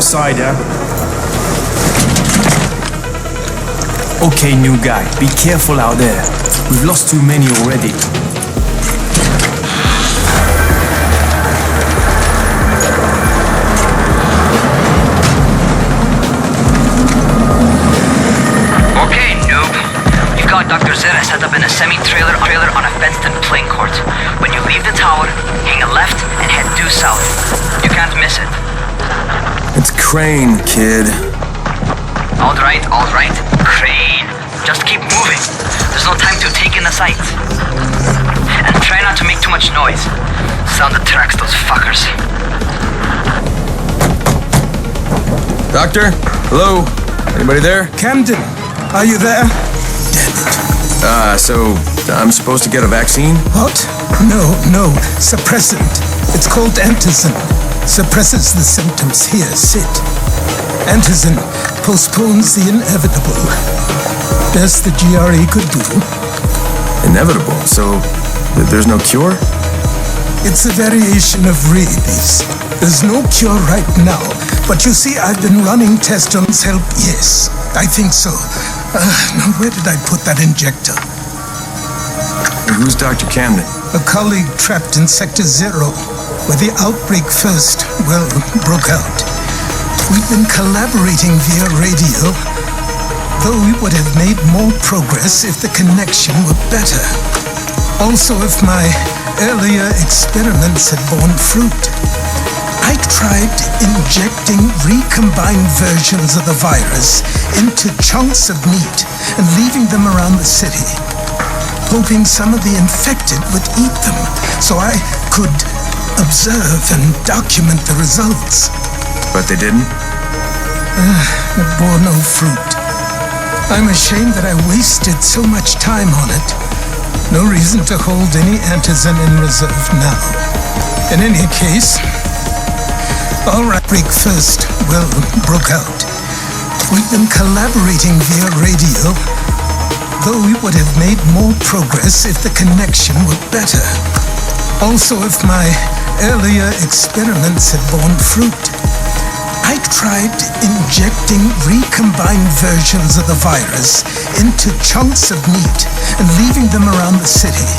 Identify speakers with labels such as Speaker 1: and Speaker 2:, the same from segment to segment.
Speaker 1: outside, yeah? Okay, new guy, be careful out there. We've lost too many already.
Speaker 2: Okay, noob. You've got Dr. Zera set up in a semi-trailer on a fenced-in playing court. When you leave the tower, hang a left and head due south. You can't miss it.
Speaker 1: It's Crane, kid.
Speaker 2: All right. Crane. Just keep moving. There's no time to take in the sights. And try not to make too much noise. Sound attracts those fuckers.
Speaker 1: Doctor? Hello? Anybody there?
Speaker 3: Camden, are you there?
Speaker 1: So I'm supposed to get a vaccine?
Speaker 3: What? No, suppressant. It's called antizin. Suppresses the symptoms. Here, sit. Antizin postpones the inevitable. Best the GRE could do.
Speaker 1: Inevitable? So there's no cure?
Speaker 3: It's a variation of rabies. There's no cure right now, but you see, I've been running tests on its help. Yes, I think so. Now, where did I put that injector?
Speaker 1: Who's Dr. Camden?
Speaker 3: A colleague trapped in Sector 0, where the outbreak first, broke out. We've been collaborating via radio, though we would have made more progress if the connection were better. Also, if my earlier experiments had borne fruit. I tried injecting recombined versions of the virus into chunks of meat and leaving them around the city, hoping some of the infected would eat them so I could observe and document the results.
Speaker 1: But they didn't?
Speaker 3: It bore no fruit. I'm ashamed that I wasted so much time on it. No reason to hold any antizin in reserve now. In any case, all right, break first, broke out. We've been collaborating via radio, though we would have made more progress if the connection were better. Also, if my earlier experiments had borne fruit. I tried injecting recombined versions of the virus into chunks of meat and leaving them around the city,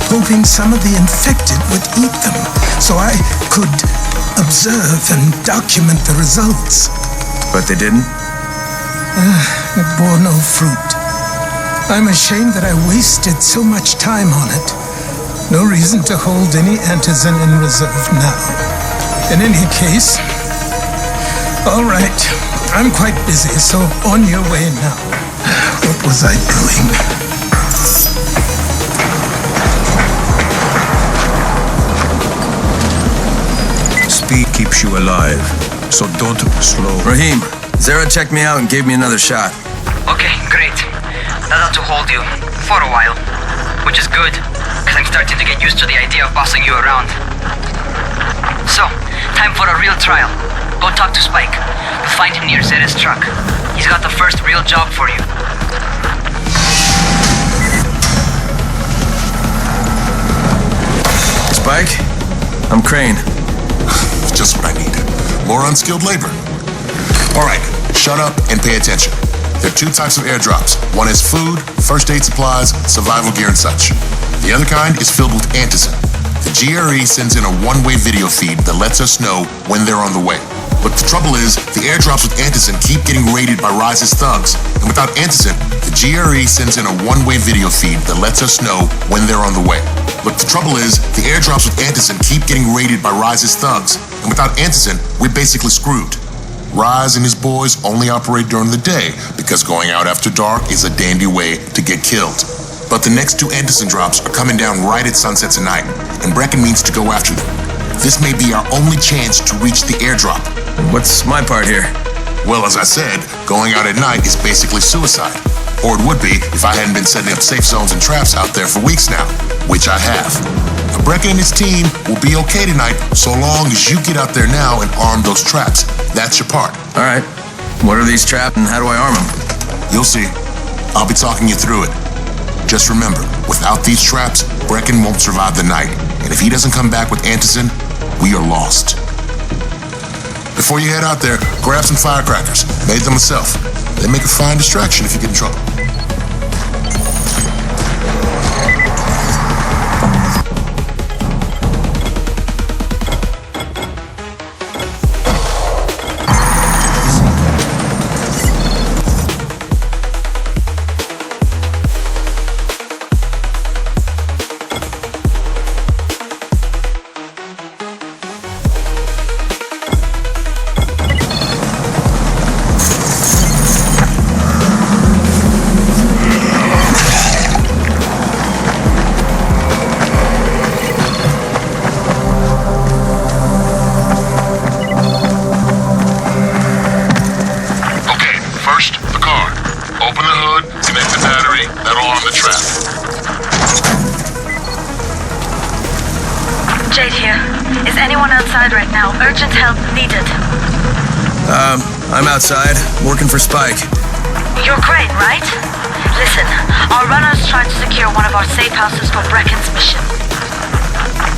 Speaker 3: hoping some of the infected would eat them so I could observe and document the results.
Speaker 1: But they didn't?
Speaker 3: It bore no fruit. I'm ashamed that I wasted so much time on it. No reason to hold any antizin in reserve now. In any case, all right, I'm quite busy, so on your way now. What was I doing?
Speaker 4: Speed keeps you alive, so don't slow.
Speaker 1: Rahim, Zara checked me out and gave me another shot.
Speaker 2: Okay, great. That ought to hold you for a while, which is good, because I'm starting to get used to the idea of bossing you around. So, time for a real trial. Go talk to Spike. You'll find him near Zera's truck. He's got the first real job for you.
Speaker 1: Spike? I'm Crane.
Speaker 5: Just what I need. More unskilled labor. All right, shut up and pay attention. There are two types of airdrops. One is food, first aid supplies, survival gear and such. The other kind is filled with antizin. The GRE sends in a one-way video feed that lets us know when they're on the way. But the trouble is, the airdrops with antizin keep getting raided by Rise's thugs, and without antizin, the GRE sends in a one-way video feed that lets us know when they're on the way. But the trouble is, the airdrops with antizin keep getting raided by Rise's thugs, and without antizin, we're basically screwed. Rise and his boys only operate during the day because going out after dark is a dandy way to get killed. But the next two antizin drops are coming down right at sunset tonight, and Brecken means to go after them. This may be our only chance to reach the airdrop.
Speaker 1: What's my part here?
Speaker 5: Well, as I said, going out at night is basically suicide. Or it would be if I hadn't been setting up safe zones and traps out there for weeks now, which I have. Brecken and his team will be okay tonight so long as you get out there now and arm those traps. That's your part.
Speaker 1: All right. What are these traps and how do I arm them?
Speaker 5: You'll see. I'll be talking you through it. Just remember, without these traps, Brecken won't survive the night. And if he doesn't come back with antizin, we are lost. Before you head out there, grab some firecrackers. Made them myself. They make a fine distraction if you get in trouble.
Speaker 6: Urgent help needed.
Speaker 1: I'm outside, working for Spike.
Speaker 6: You're Crane, right? Listen, our runners tried to secure one of our safe houses for Brecken's mission.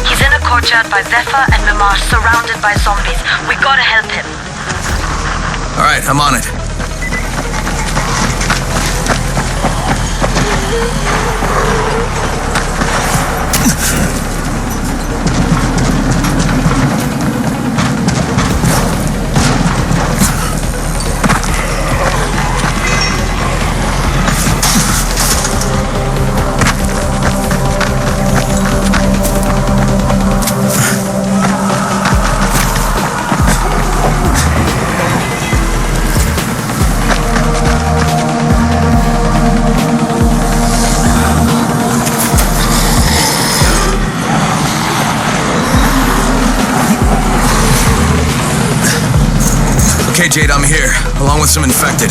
Speaker 6: He's in a courtyard by Zephyr and Mimar, surrounded by zombies. We gotta help him.
Speaker 1: Alright, I'm on it. Okay, Jade, I'm here, along with some infected.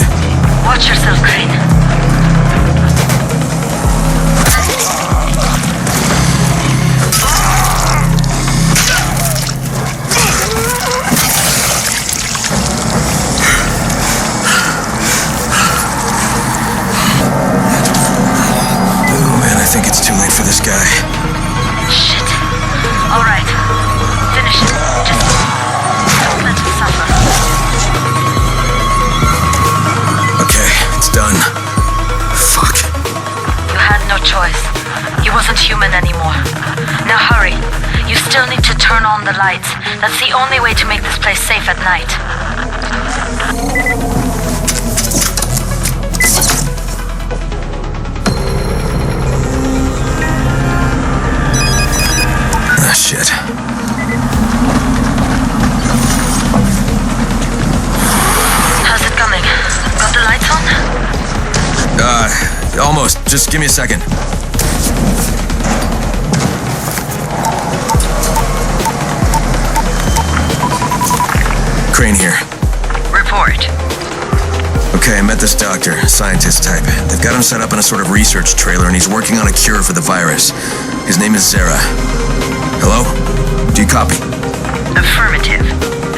Speaker 6: Watch yourself, Crane.
Speaker 1: Oh man, I think it's too late for this guy.
Speaker 6: Shit. All right. Finish it. Just don't let him suffer.
Speaker 1: Done. Fuck.
Speaker 6: You had no choice. He wasn't human anymore. Now hurry. You still need to turn on the lights. That's the only way to make this place safe at night.
Speaker 1: Ah, shit.
Speaker 6: How's it coming? Got the lights on?
Speaker 1: Almost. Just give me a second. Crane here.
Speaker 2: Report.
Speaker 1: Okay, I met this doctor, scientist type. They've got him set up in a sort of research trailer and he's working on a cure for the virus. His name is Zara. Hello? Do you copy?
Speaker 2: Affirmative.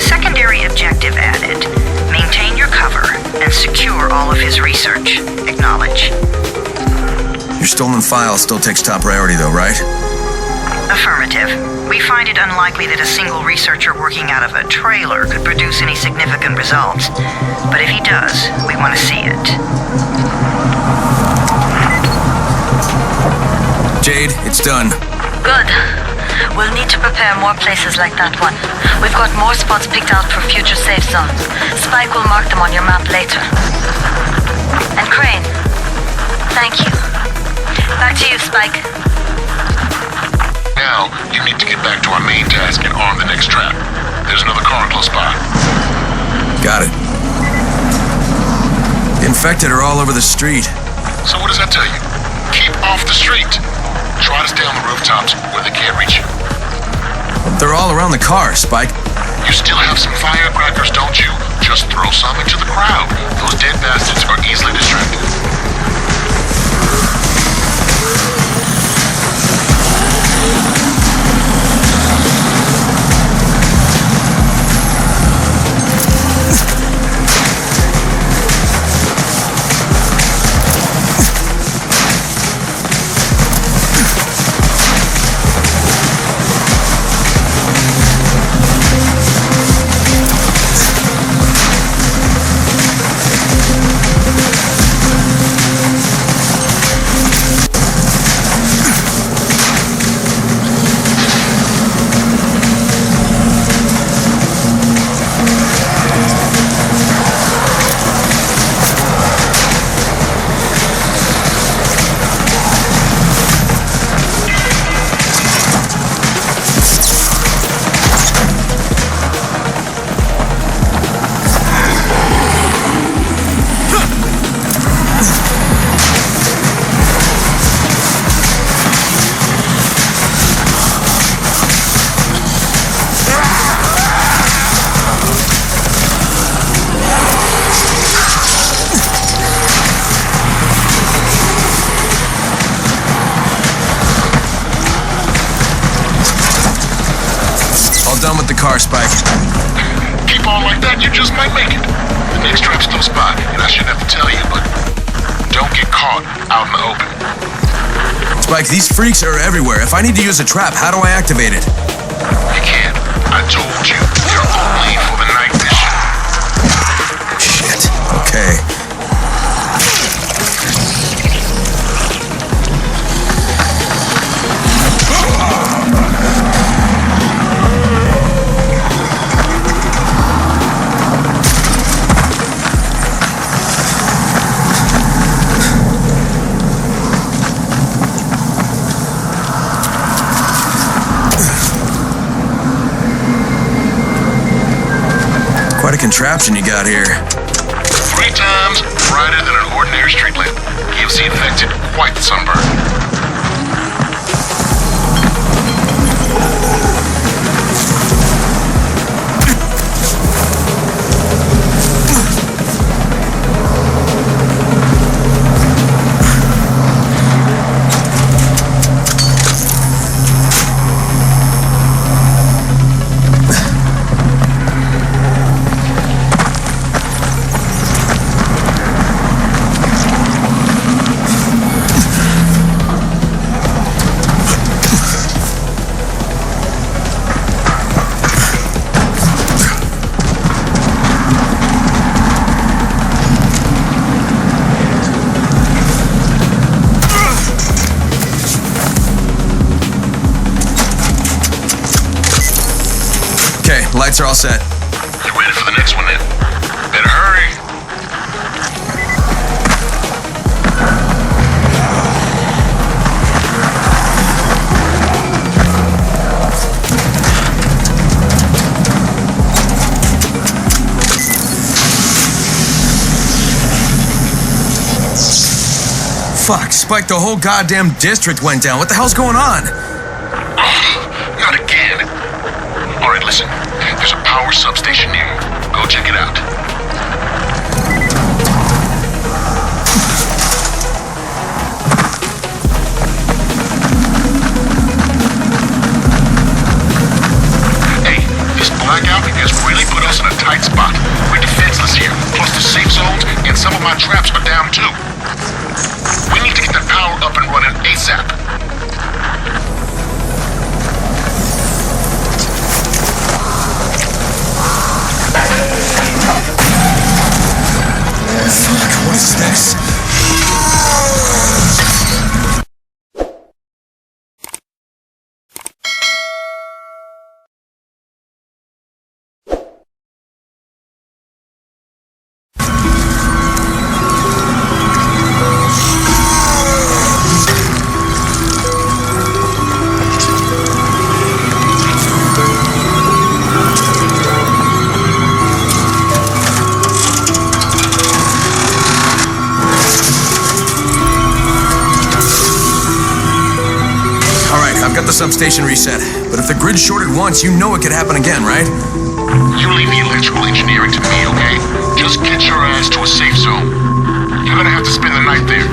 Speaker 2: Secondary objective added. Maintain your cover and secure all of his research. Acknowledge.
Speaker 1: Your stolen file still takes top priority though, right?
Speaker 2: Affirmative. We find it unlikely that a single researcher working out of a trailer could produce any significant results. But if he does, we want to see it.
Speaker 1: Jade, it's done.
Speaker 6: Good. We'll need to prepare more places like that one. We've got more spots picked out for future safe zones. Spike will mark them on your map later. And Crane, thank you. Back to you, Spike.
Speaker 5: Now, you need to get back to our main task and arm the next trap. There's another car close by.
Speaker 1: Got it. The infected are all over the street.
Speaker 5: So what does that tell you? Keep off the street. Try to stay on the rooftops where they can't reach you.
Speaker 1: They're all around the car, Spike.
Speaker 5: You still have some firecrackers, don't you? Just throw some into the crowd. Those dead bastards are easily distracted.
Speaker 1: done with the car, Spike.
Speaker 5: Keep on like that, you just might make it. The next trap's close by, and I shouldn't have to tell you, but don't get caught out in the open.
Speaker 1: Spike, these freaks are everywhere. If I need to use a trap, how do I activate it?
Speaker 5: You can't. I told you. You're only for the night mission.
Speaker 1: Shit. Okay. Quite a contraption you got here.
Speaker 5: 3 times brighter than an ordinary street lamp. Gives the infected quite the sunburn. Lights are all set. You ready for the next one then? Better hurry.
Speaker 1: Fuck, Spike, the whole goddamn district went down. What the hell's going on?
Speaker 5: Not again. All right, listen. There's a power substation near you. Go check it out. Hey, this blackout has really put us in a tight spot. We're defenseless here. Plus the safe zones and some of my traps are down too. We need to get that power up and running ASAP.
Speaker 1: Fuck, what is this? I've got the substation reset, but if the grid shorted once, you know it could happen again, right?
Speaker 5: You leave the electrical engineering to me, okay? Just get your ass to a safe zone. You're gonna have to spend the night there.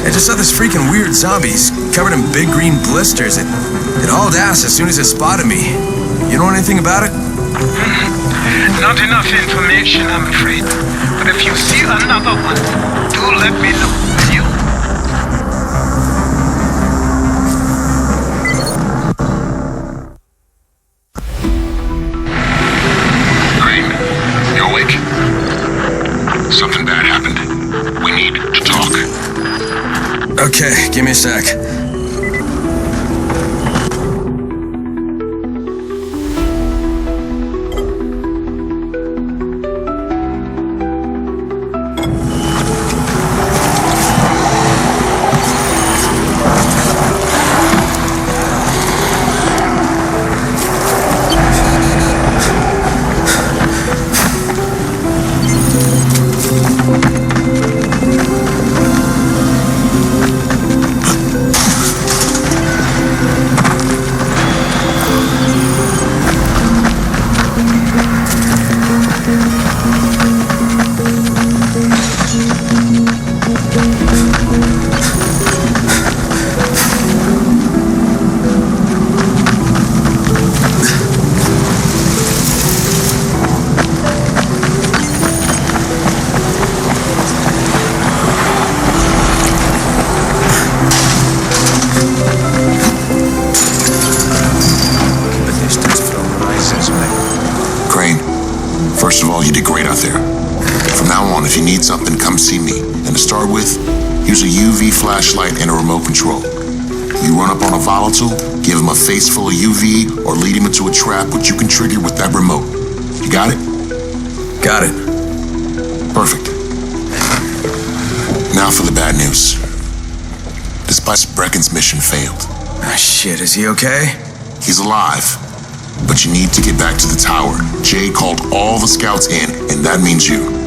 Speaker 1: I just saw this freaking weird zombies covered in big green blisters. It hauled ass as soon as it spotted me. You know anything about it?
Speaker 3: Not enough information, I'm afraid. But if you see another one, do let me know, will you?
Speaker 5: Crane, you awake? Something bad happened. We need to talk.
Speaker 1: Okay, give me a sec.
Speaker 5: First of all, you did great out there. From now on, if you need something, come see me. And to start with, use a UV flashlight and a remote control. You run up on a volatile, give him a face full of UV, or lead him into a trap which you can trigger with that remote. You got it?
Speaker 1: Got it.
Speaker 5: Perfect. Now for the bad news. Despite Brecken's mission failed.
Speaker 1: Ah, shit, is he okay?
Speaker 5: He's alive. But you need to get back to the tower. Jay called all the scouts in, and that means you.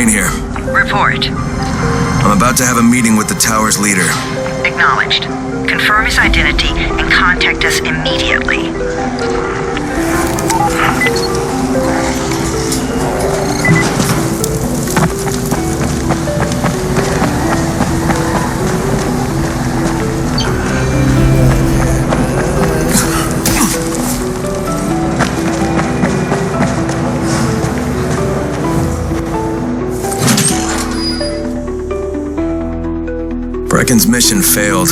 Speaker 1: Here.
Speaker 2: Report.
Speaker 1: I'm about to have a meeting with the tower's leader.
Speaker 2: Acknowledged. Confirm his identity and contact us immediately.
Speaker 1: Brecken's mission failed.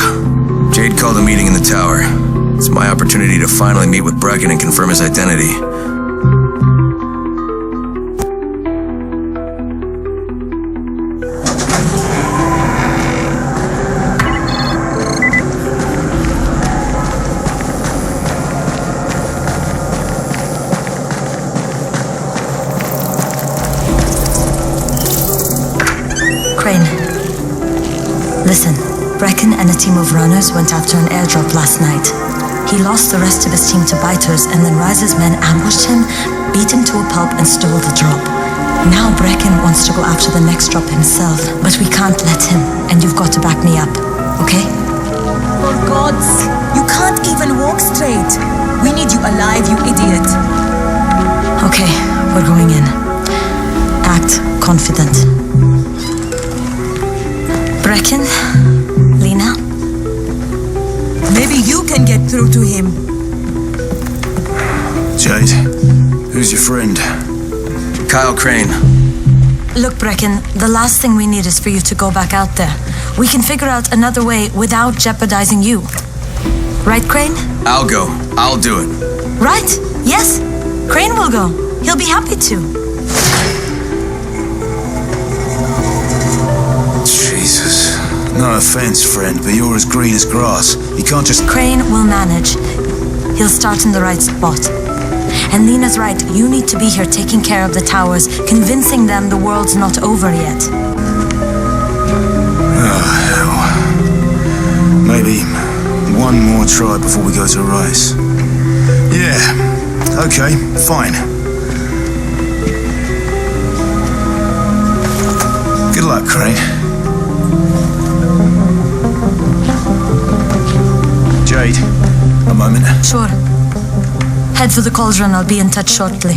Speaker 1: Jade called a meeting in the tower. It's my opportunity to finally meet with Brecken and confirm his identity.
Speaker 6: Listen, Brecken and a team of runners went after an airdrop last night. He lost the rest of his team to biters, and then Rise's men ambushed him, beat him to a pulp, and stole the drop. Now Brecken wants to go after the next drop himself, but we can't let him, and you've got to back me up, okay?
Speaker 7: For gods, you can't even walk straight. We need you alive, you idiot.
Speaker 6: Okay, we're going in. Act confident. Brecken, Lena.
Speaker 7: Maybe you can get through to him.
Speaker 4: Jade, who's your friend?
Speaker 1: Kyle Crane.
Speaker 6: Look, Brecken, the last thing we need is for you to go back out there. We can figure out another way without jeopardizing you. Right, Crane?
Speaker 1: I'll go. I'll do it.
Speaker 6: Right, yes. Crane will go. He'll be happy to.
Speaker 4: Jesus.
Speaker 8: No offense, friend, but you're as green as grass. You can't just...
Speaker 6: Crane will manage. He'll start in the right spot. And Lena's right, you need to be here taking care of the towers, convincing them the world's not over yet.
Speaker 8: Oh, hell. Maybe one more try before we go to race. Yeah, okay, fine. Good luck, Crane. Jade, a moment.
Speaker 6: Sure. Head for the cauldron, I'll be in touch shortly.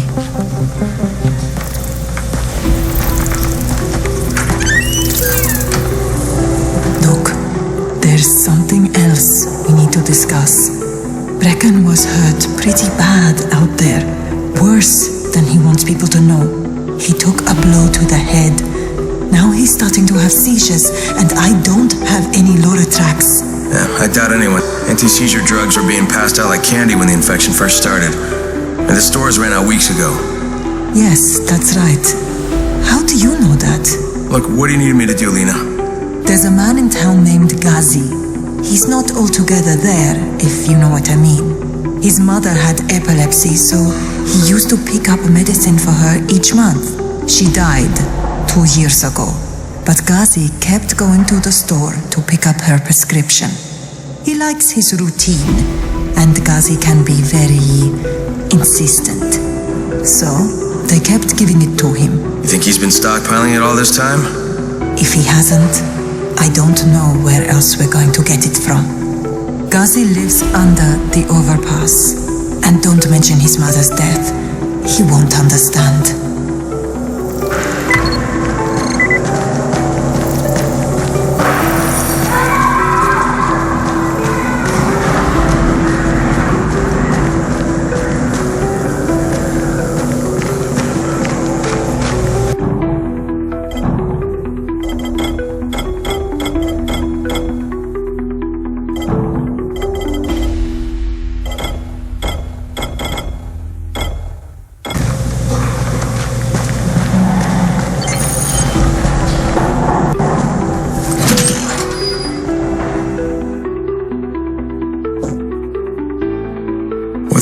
Speaker 9: Look, there's something else we need to discuss. Brecken was hurt pretty bad out there. Worse than he wants people to know. He took a blow to the head. Now he's starting to have seizures, and I don't have any Loratrax.
Speaker 1: Yeah, I doubt anyone. Anti-seizure drugs were being passed out like candy when the infection first started. And the stores ran out weeks ago.
Speaker 9: Yes, that's right. How do you know that?
Speaker 1: Look, what do you need me to do, Lena?
Speaker 9: There's a man in town named Ghazi. He's not altogether there, if you know what I mean. His mother had epilepsy, so he used to pick up medicine for her each month. She died 2 years ago. But Ghazi kept going to the store to pick up her prescription. He likes his routine, and Ghazi can be very insistent. So, they kept giving it to him.
Speaker 1: You think he's been stockpiling it all this time?
Speaker 9: If he hasn't, I don't know where else we're going to get it from. Ghazi lives under the overpass. And don't mention his mother's death. He won't understand.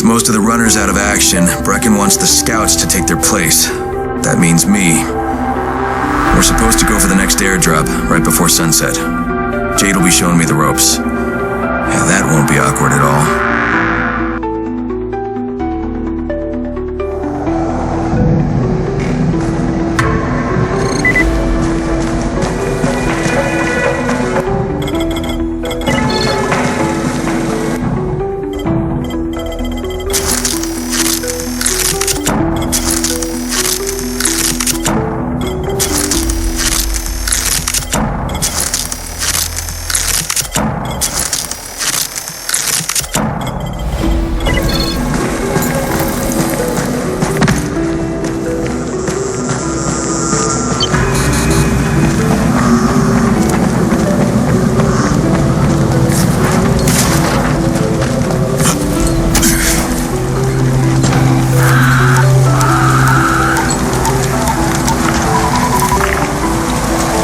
Speaker 1: Most of the runners out of action, Brecken wants the scouts to take their place. That means me. We're supposed to go for the next airdrop, right before sunset. Jade will be showing me the ropes. Yeah, that won't be awkward at all.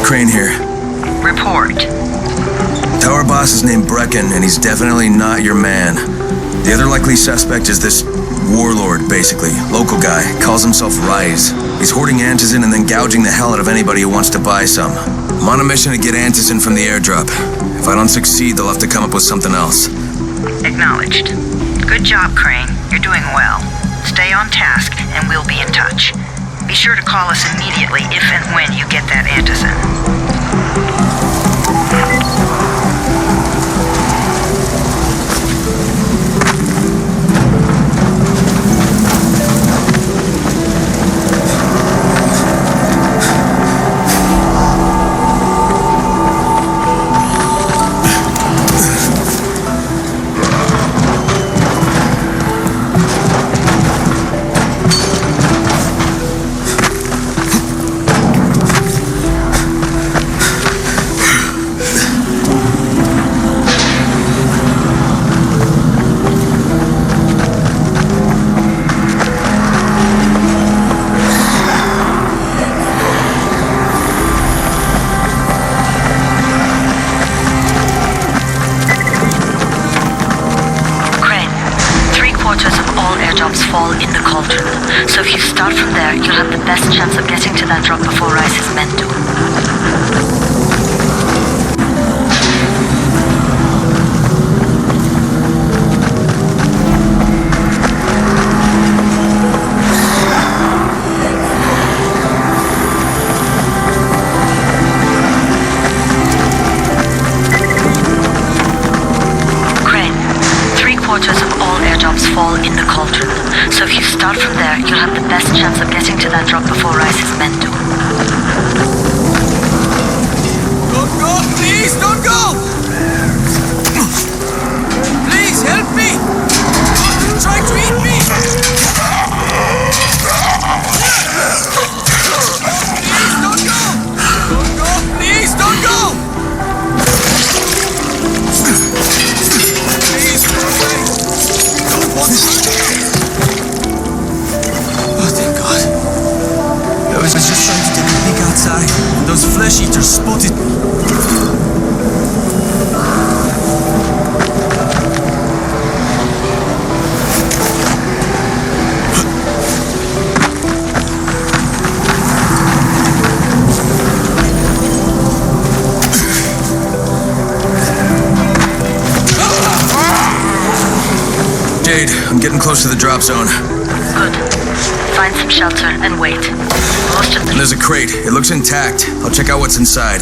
Speaker 1: Crane here.
Speaker 2: Report.
Speaker 1: Tower boss is named Brecken, and he's definitely not your man. The other likely suspect is this warlord, basically. Local guy. Calls himself Rise. He's hoarding antizin and then gouging the hell out of anybody who wants to buy some. I'm on a mission to get antizin from the airdrop. If I don't succeed, they'll have to come up with something else.
Speaker 2: Acknowledged. Good job, Crane. You're doing well. Stay on task, and we'll be in touch. Be sure to call us immediately if and when you get that antizin.
Speaker 6: cauldron. So if you start from there, you'll have the best chance of getting to that drop before Rice is meant to. Fall in the cauldron. So if you start from there, you'll have the best chance of getting to that drop before Rice is meant to.
Speaker 10: Don't go! Please, don't go! Please, help me! Don't try to eat me! Please, don't go! Don't go! Please, don't go! Please, oh, thank God. I was just trying to take a peek outside. Those flesh eaters spotted me.
Speaker 1: Jade, I'm getting close to the drop zone.
Speaker 6: Good. Find some shelter and wait. Most of them...
Speaker 1: There's a crate. It looks intact. I'll check out what's inside.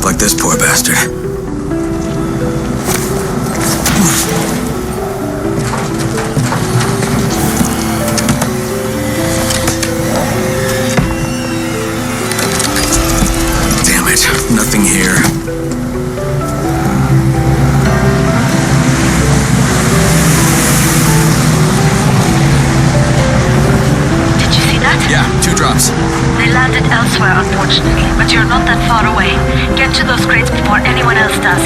Speaker 1: like this poor bastard. Damn it, nothing here.
Speaker 6: Did you see that?
Speaker 1: Yeah, 2 drops.
Speaker 6: They landed elsewhere, unfortunately, but you're not that far away. Get to those crates before anyone else does.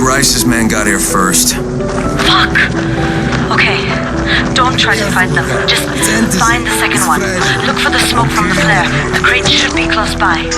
Speaker 1: Rice's man got here first.
Speaker 6: Fuck! Okay, don't try to fight them. Just find the second one. Look for the smoke from the flare. The crate should be close by.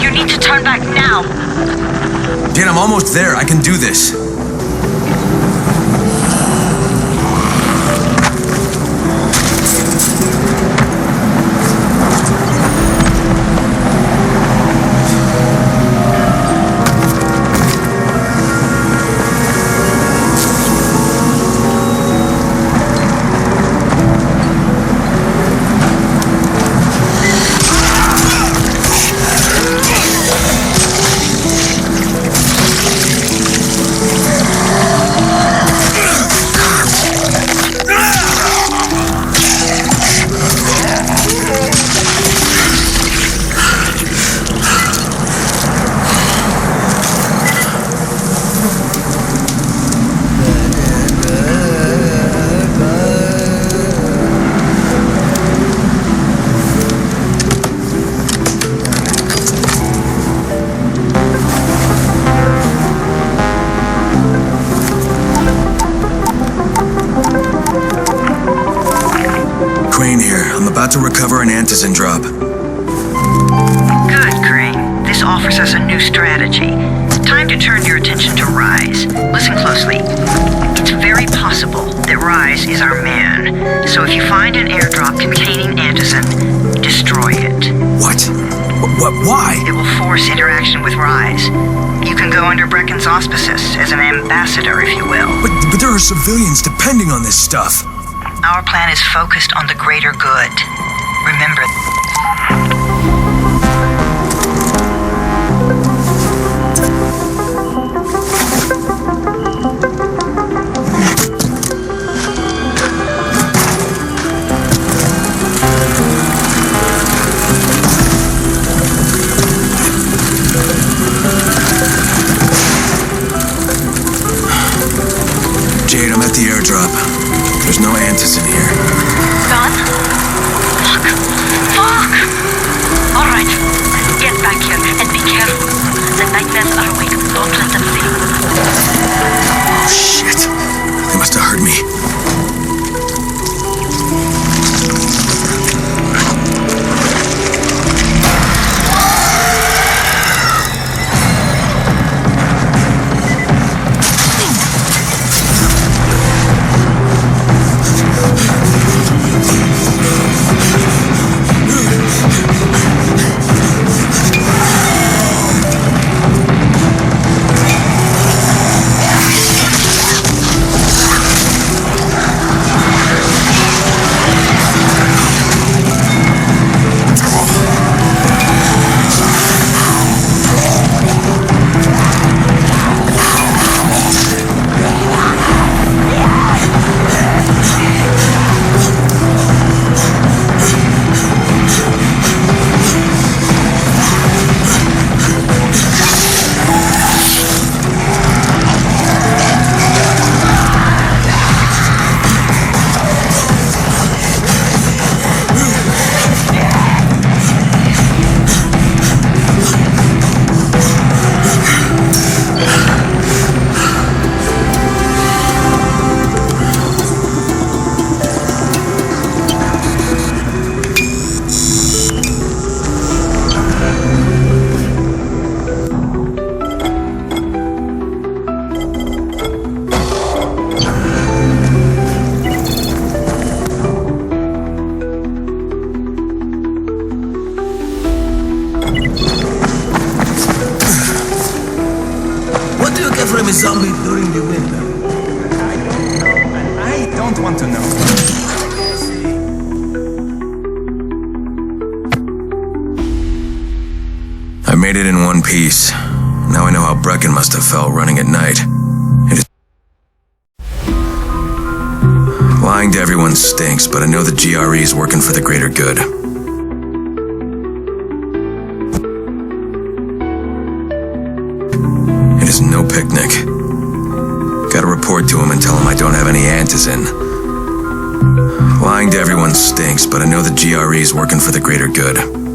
Speaker 6: You need to turn back now.
Speaker 1: Jen, I'm almost there. I can do this. To recover an antizin drop.
Speaker 11: Good, Crane. This offers us a new strategy. Time to turn your attention to Rise. Listen closely. It's very possible that Rise is our man. So if you find an airdrop containing antizin, destroy it.
Speaker 1: What? Why?
Speaker 11: It will force interaction with Rise. You can go under Brecken's auspices as an ambassador, if you will.
Speaker 1: But there are civilians depending on this stuff.
Speaker 11: Our plan is focused on the greater good. Remember.
Speaker 1: Jade, I'm at the airdrop. There's no antizin here.
Speaker 6: Gone? Fuck! Alright, get back here and be careful. The nightmares are awake. Don't let them see you.
Speaker 1: Oh, shit. They must have heard me.
Speaker 10: from a zombie during the winter?
Speaker 12: I don't want to know.
Speaker 1: I made it in one piece. Now I know how Brecken must have felt running at night. Lying to everyone stinks, but I know the GRE is working for the greater good. It is no picnic. Gotta report to him and tell him I don't have any antizin. Lying to everyone stinks, but I know the GRE is working for the greater good.